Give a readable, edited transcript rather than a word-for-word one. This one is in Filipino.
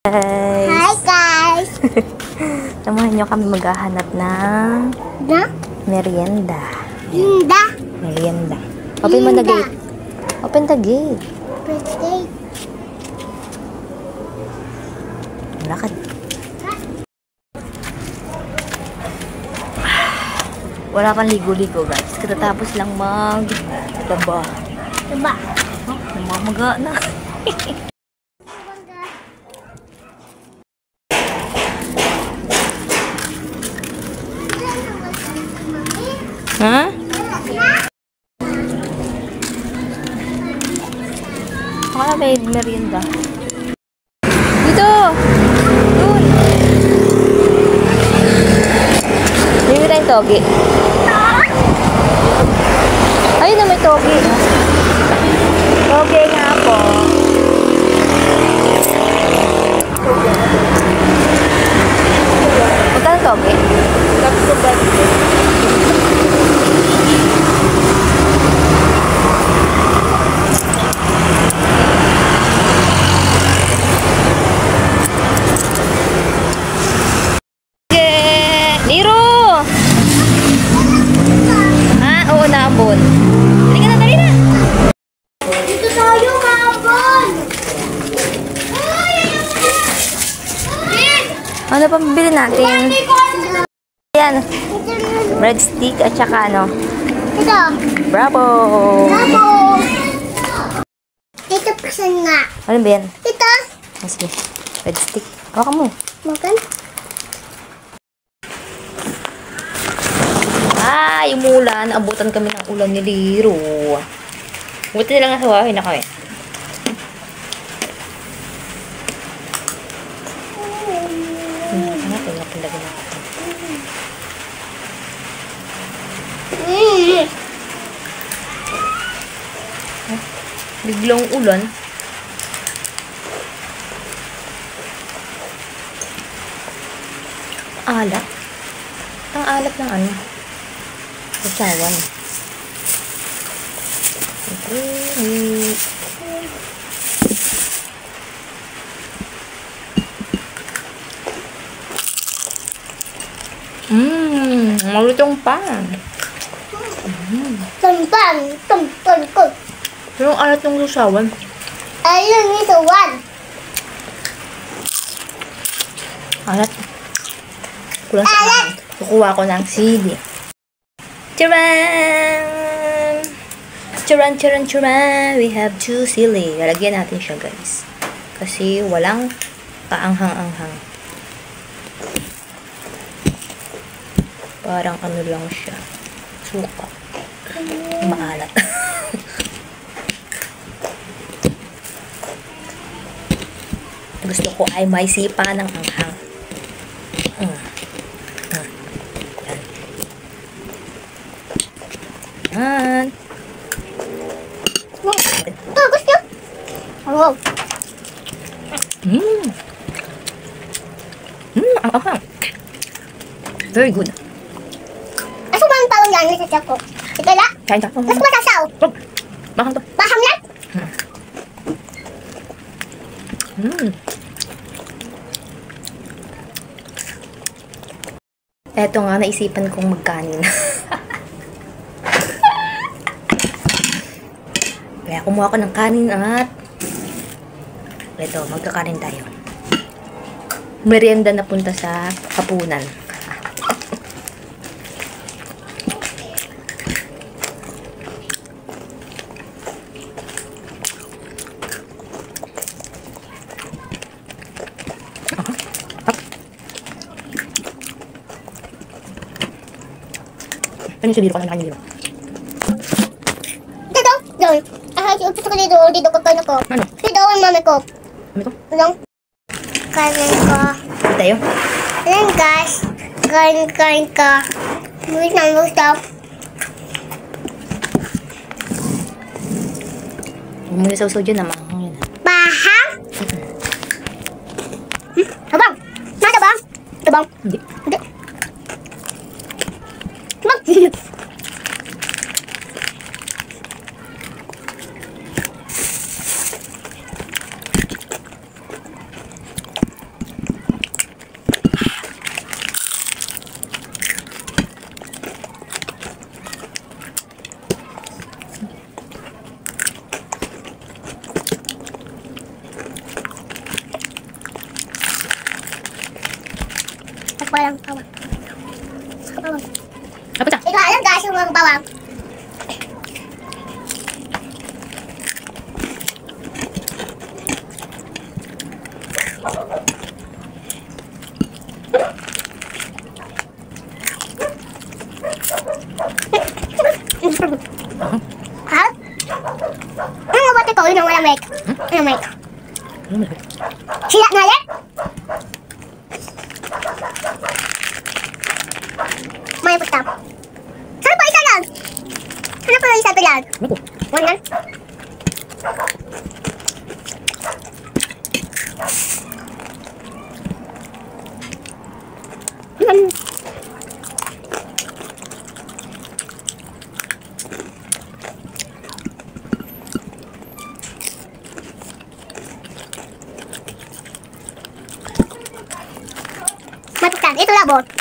Guys. Hi guys! Samahan nyo kami maghahanap ng merienda. Merienda. Open mo the gate. Open the gate. Lakad. Wala pang ligo-ligo guys. Katatapos lang mag-daba. Diba? Oh, namamaga na. Ha? Baka may merienda. Dito! Doon! Bibili tayong togi. Ayun na, may togi. Togi nga po. Magkano togi? Naambon. Dali ka na, dali na. Dito tayo, maambon! Ano pa bibili natin? Ayan. Breadstick at saka ano? Ito. Bravo! Bravo! Ito pasan nga. Ano ba yan? Ito. Sige. Breadstick. Hawakan mo. Makan. Ay, umulan. Abutan kami ng ulan ni Liro. Buti na lang nasawahin na kami. Natin lagyan natin. Biglang ulan. Alat. Ang alat ng ano? Usawan. Malutong pa. Tumpang. Tumpang ko. Pero ang alat ng usawan. Ayun, ito one. Alat. Kulang sa akin. Kukuha ko ng CD. Charan! Charan, charan, charan! We have two sili. Lalagyan natin siya, guys. Kasi walang kaanghang-anghang. Parang ano lang siya. Suka. Maalat. Gusto ko ay may sipa ng anghang. Yan. Ito, gusto. Wow. Ang anghang. Very good. Aso ba ang tawag yan sa tiyak ko? Ito na? Kain ka. Mas masasaw. Mahang to. Maham na? Eto nga, naisipan kong magkanin. Kaya kumuha ko ng kanin at eto, magkakanin tayo. Merienda na punta sa hapunan. Ano siya dito ka ng kanin dito? Ito, doon. Gusto ko dito ko kain ako. Ano? Dito ang mami ko. Ano to? Lang. Kain ko. Dito tayo? Ayan guys. Kain ka. Wait na, gusto. Huwag mo yung sausaw dyan, namahang yun. Bahang? Abang? Nasa bang? Abang? Hindi. Hindi. Bang? walang bawang. Bawang. Apa tak? Ikaw alam guys yung walang bawang. Ha? Ano ba ito? Yun ang malamig. Malamig. Sila na ulit? May puta. Saan pa isa lang? Saan pa isa ito lang? Ano po? One Matukan, ito labot.